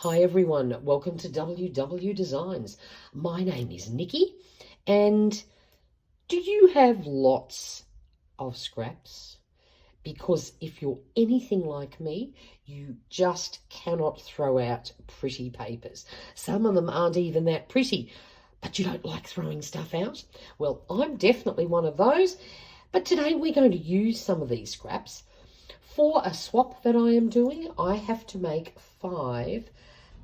Hi everyone, welcome to WW Designs. My name is Nikki, and do you have lots of scraps? Because if you're anything like me, you just cannot throw out pretty papers. Some of them aren't even that pretty, but you don't like throwing stuff out. Well, I'm definitely one of those, but today we're going to use some of these scraps. For a swap that I am doing, I have to make 5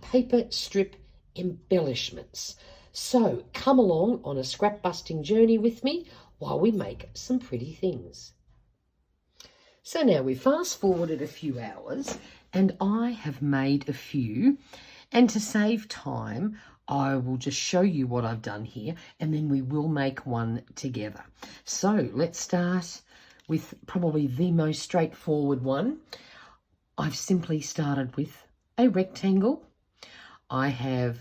paper strip embellishments. So come along on a scrap busting journey with me while we make some pretty things. So now we fast forwarded a few hours and I have made a few, and to save time I will just show you what I've done here and then we will make one together. So let's start with probably the most straightforward one. I've simply started with a rectangle. I have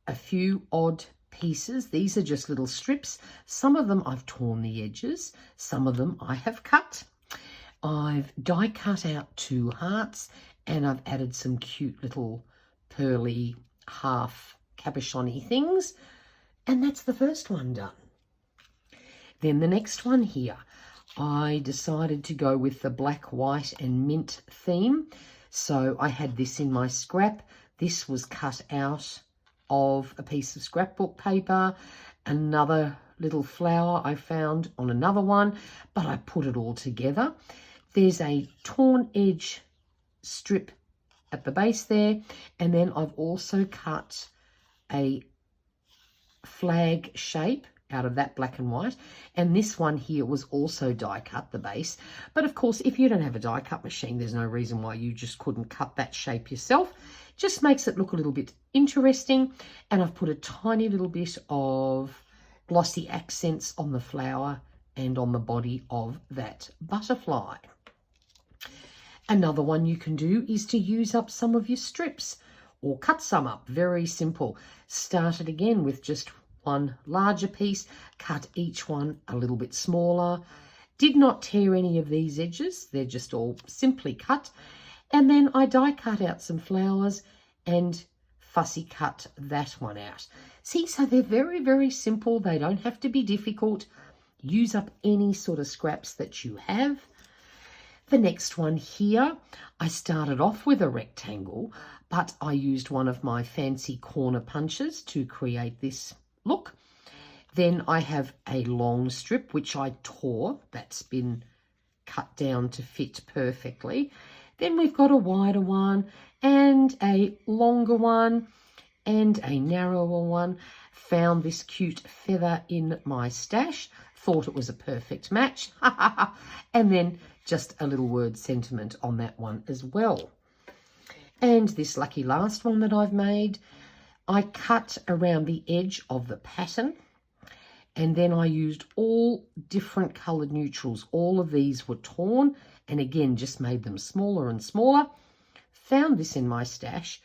a few odd pieces. These are just little strips. Some of them I've torn the edges. Some of them I have cut. I've die cut out 2 hearts and I've added some cute little pearly half cabochon-y things. And that's the first one done. Then the next one here, I decided to go with the black, white and mint theme. So I had this in my scrap. This was cut out of a piece of scrapbook paper, another little flower I found on another one, but I put it all together. There's a torn edge strip at the base there, and then I've also cut a flag shape out of that black and white, and this one here was also die cut, the base. But of course, if you don't have a die cut machine, there's no reason why you just couldn't cut that shape yourself. Just makes it look a little bit interesting. And I've put a tiny little bit of glossy accents on the flower and on the body of that butterfly. Another one you can do is to use up some of your strips or cut some up. Very simple. Start it again with just one larger piece, cut each one a little bit smaller. Did not tear any of these edges, they're just all simply cut. And then I die cut out some flowers and fussy cut that one out. See, so they're very, very simple. They don't have to be difficult. Use up any sort of scraps that you have. The next one here, I started off with a rectangle, but I used one of my fancy corner punches to create this look. Then I have a long strip, which I tore. That's been cut down to fit perfectly. Then we've got a wider one and a longer one and a narrower one. Found this cute feather in my stash. Thought it was a perfect match. And then just a little word sentiment on that one as well. And this lucky last one that I've made, I cut around the edge of the pattern, and then I used all different coloured neutrals. All of these were torn, and again, just made them smaller and smaller. Found this in my stash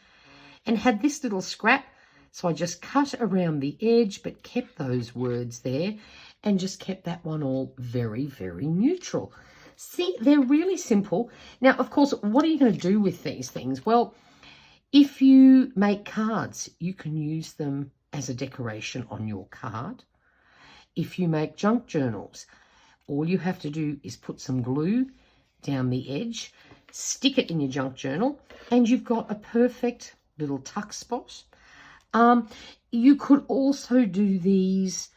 and had this little scrap. So I just cut around the edge, but kept those words there and just kept that one all very, very neutral. See, they're really simple. Now, of course, what are you going to do with these things? Well, if you make cards, you can use them as a decoration on your card. If you make junk journals, all you have to do is put some glue down the edge, stick it in your junk journal, and you've got a perfect little tuck spot. You could also do these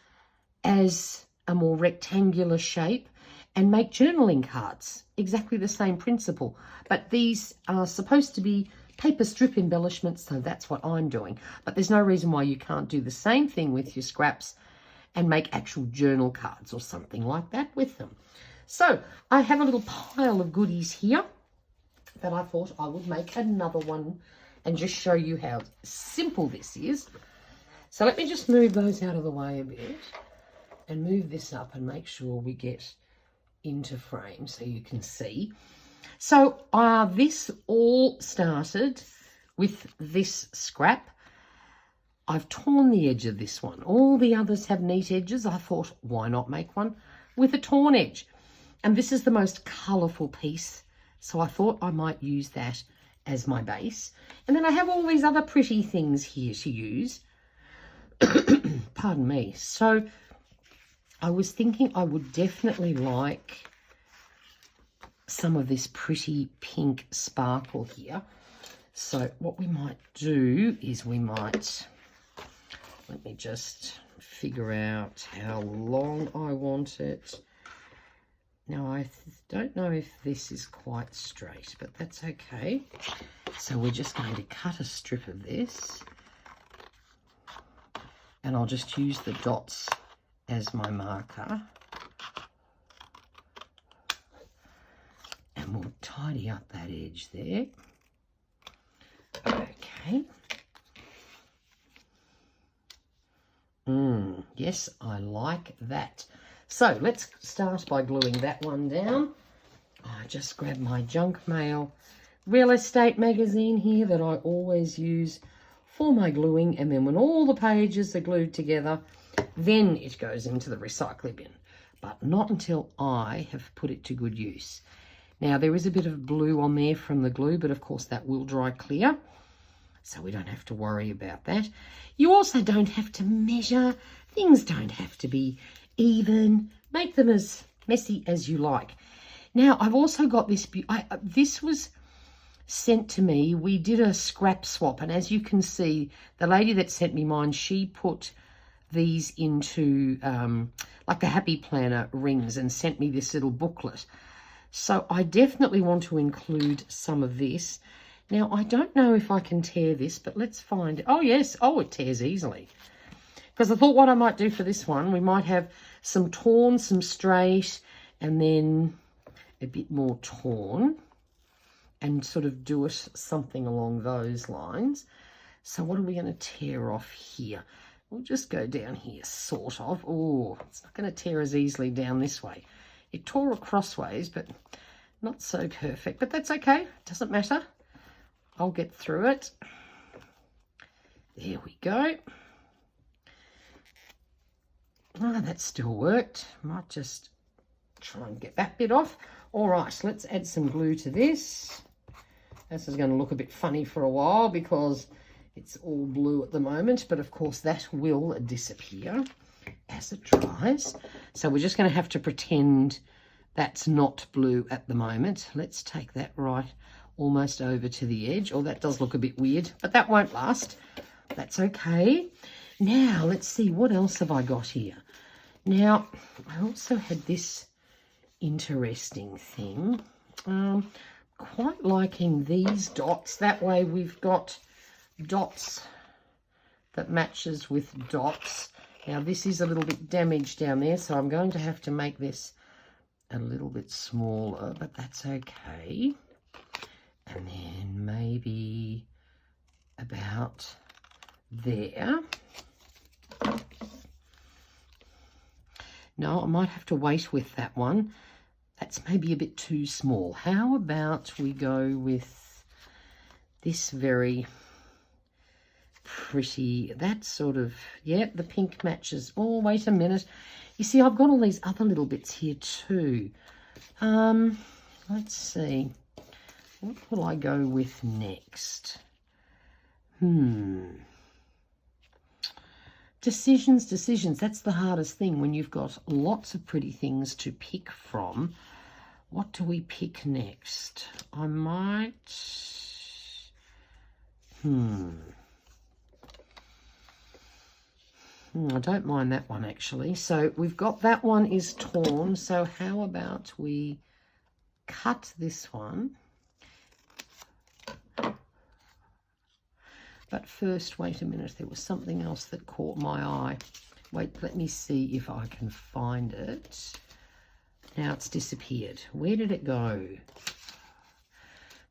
as a more rectangular shape and make journaling cards. Exactly the same principle. But these are supposed to be paper strip embellishments, so that's what I'm doing. But there's no reason why you can't do the same thing with your scraps and make actual journal cards or something like that with them. So I have a little pile of goodies here that I thought I would make another one and just show you how simple this is. So let me just move those out of the way a bit and move this up and make sure we get into frame so you can see. So this all started with this scrap. I've torn the edge of this one. All the others have neat edges. I thought, why not make one with a torn edge? And this is the most colourful piece, so I thought I might use that as my base. And then I have all these other pretty things here to use. Pardon me. So I was thinking I would definitely like some of this pretty pink sparkle here. So what we might do is we might, let me just figure out how long I want it. Now I don't know if this is quite straight, but that's okay. So we're just going to cut a strip of this, and I'll just use the dots as my marker. And we'll tidy up that edge there. Okay. Yes, I like that. So let's start by gluing that one down. I just grabbed my junk mail real estate magazine here that I always use for my gluing, and then when all the pages are glued together, then it goes into the recycling bin, but not until I have put it to good use. Now there is a bit of blue on there from the glue, but of course that will dry clear, so we don't have to worry about that. You also don't have to measure. Things don't have to be even. Make them as messy as you like. Now I've also got this, this was sent to me. We did a scrap swap, and as you can see, the lady that sent me mine, she put these into like the Happy Planner rings and sent me this little booklet. So I definitely want to include some of this. Now I don't know if I can tear this, but let's find it. Oh yes, oh, it tears easily. Because I thought what I might do for this one, we might have some torn, some straight, and then a bit more torn, and sort of do it something along those lines. So what are we going to tear off here? We'll just go down here, sort of. Oh, it's not going to tear as easily down this way. It tore across ways, but not so perfect. But that's okay. Doesn't matter. I'll get through it. There we go. Ah, that still worked. Might just try and get that bit off. All right, let's add some glue to this. This is going to look a bit funny for a while because it's all blue at the moment, but of course that will disappear as it dries. So we're just going to have to pretend that's not blue at the moment. Let's take that right almost over to the edge. Oh, that does look a bit weird, but that won't last. That's okay. Now, let's see, what else have I got here? Now, I also had this interesting thing. Quite liking these dots. That way we've got dots that matches with dots. Now, this is a little bit damaged down there, so I'm going to have to make this a little bit smaller, but that's okay. And then maybe about there. No, I might have to wait with that one. That's maybe a bit too small. How about we go with this very pretty, that sort of, yeah, the pink matches. Oh, wait a minute. You see, I've got all these other little bits here too. Let's see. What will I go with next? Decisions. That's the hardest thing when you've got lots of pretty things to pick from. What do we pick next? I might... I don't mind that one, actually. So we've got that one is torn. So how about we cut this one? But first, wait a minute, there was something else that caught my eye. Wait, let me see if I can find it. Now it's disappeared. Where did it go?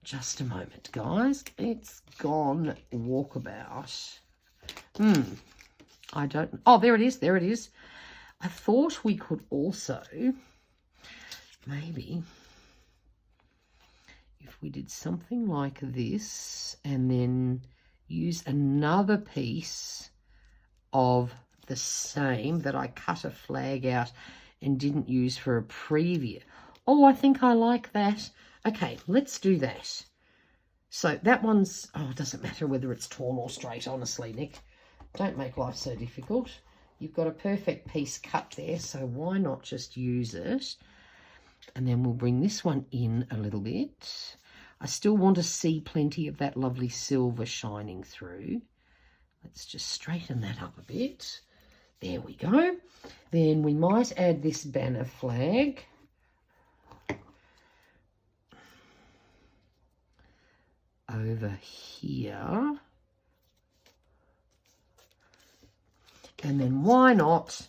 Just a moment, guys. It's gone walkabout. I don't... Oh, there it is. There it is. I thought we could also... maybe... if we did something like this and then... use another piece of the same that I cut a flag out and didn't use for a preview. Oh, I think I like that. Okay, let's do that. So that one's, oh, it doesn't matter whether it's torn or straight, honestly, Nick. Don't make life so difficult. You've got a perfect piece cut there, so why not just use it? And then we'll bring this one in a little bit. I still want to see plenty of that lovely silver shining through. Let's just straighten that up a bit. There we go. Then we might add this banner flag. Over here. And then why not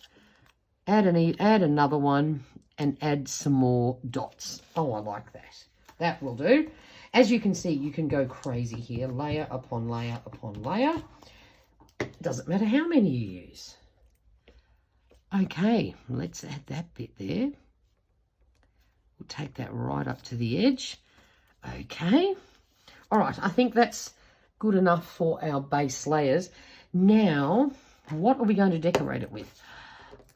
add another one and add some more dots. Oh, I like that. That will do. As you can see, you can go crazy here, layer upon layer upon layer. Doesn't matter how many you use. Okay, let's add that bit there. We'll take that right up to the edge. Okay. All right, I think that's good enough for our base layers. Now, what are we going to decorate it with?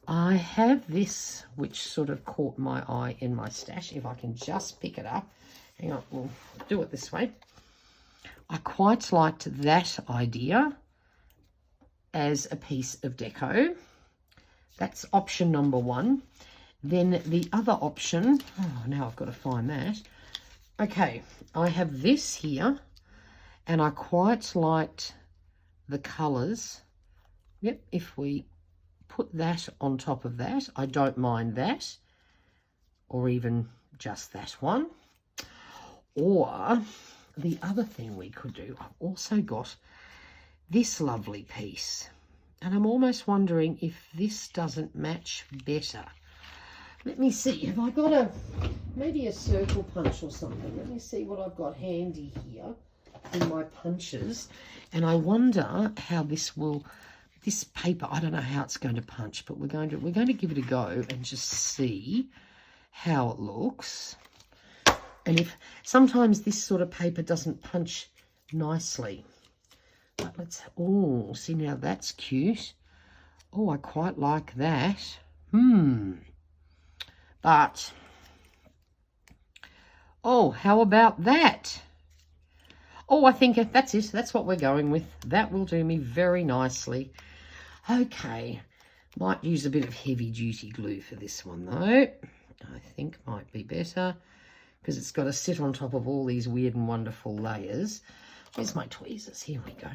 I have this, which sort of caught my eye in my stash. If I can just pick it up. Hang on, we'll do it this way. I quite liked that idea as a piece of deco. That's option number one. Then the other option, oh, now I've got to find that. Okay, I have this here, and I quite liked the colours. Yep, if we put that on top of that, I don't mind that, or even just that one. Or the other thing we could do, I've also got this lovely piece, and I'm almost wondering if this doesn't match better. Let me see, have I got maybe a circle punch or something? Let me see what I've got handy here in my punches. And I wonder how this paper, I don't know how it's going to punch, but we're going to give it a go and just see how it looks. And if sometimes this sort of paper doesn't punch nicely. But let's, oh, see, now that's cute. Oh, I quite like that. But, oh, how about that? Oh, I think that's it. That's what we're going with. That will do me very nicely. Okay, might use a bit of heavy-duty glue for this one, though. I think might be better, because it's got to sit on top of all these weird and wonderful layers. Where's my tweezers? Here we go.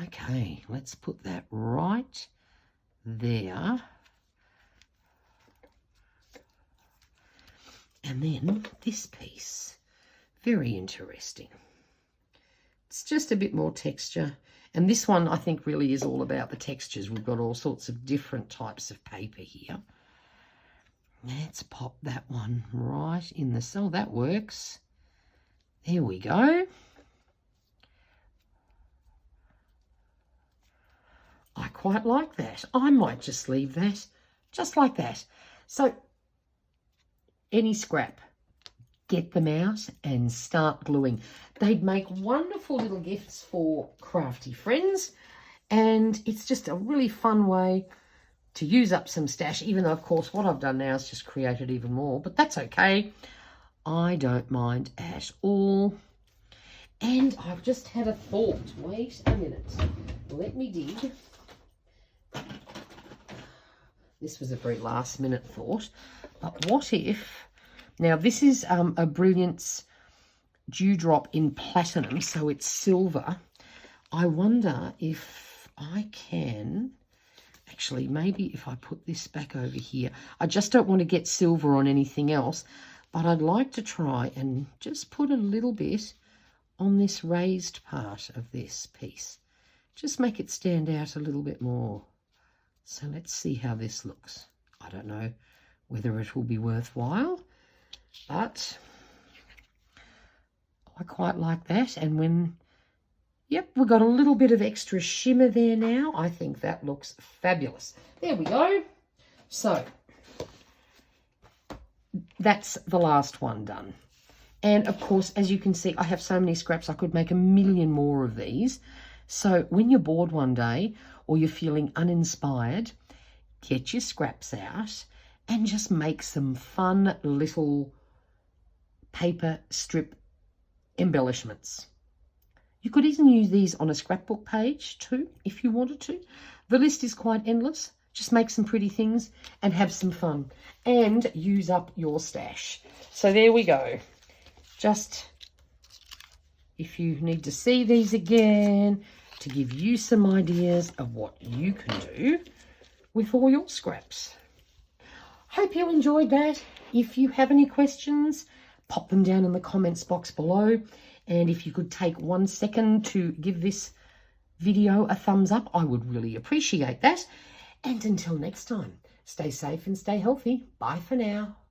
Okay, let's put that right there. And then this piece, very interesting. It's just a bit more texture. And this one, I think, really is all about the textures. We've got all sorts of different types of paper here. Let's pop that one right in the cell. That works. There we go. I quite like that. I might just leave that just like that. So, any scrap, get them out and start gluing. They'd make wonderful little gifts for crafty friends, and it's just a really fun way to use up some stash, even though, of course, what I've done now is just created even more, but that's okay. I don't mind at all. And I've just had a thought. Wait a minute. Let me dig. This was a very last minute thought. But what if, now this is a Brilliance Dewdrop in platinum, so it's silver. I wonder if I can, actually, maybe if I put this back over here. I just don't want to get silver on anything else, but I'd like to try and just put a little bit on this raised part of this piece. Just make it stand out a little bit more. So let's see how this looks. I don't know whether it will be worthwhile, but I quite like that. And when, yep, we've got a little bit of extra shimmer there now. I think that looks fabulous. There we go. So that's the last one done. And of course, as you can see, I have so many scraps, I could make a million more of these. So when you're bored one day or you're feeling uninspired, get your scraps out and just make some fun little paper strip embellishments. You could even use these on a scrapbook page too, if you wanted to. The list is quite endless. Just make some pretty things and have some fun and use up your stash. So there we go. Just if you need to see these again, to give you some ideas of what you can do with all your scraps. Hope you enjoyed that. If you have any questions, pop them down in the comments box below. And if you could take 1 second to give this video a thumbs up, I would really appreciate that. And until next time, stay safe and stay healthy. Bye for now.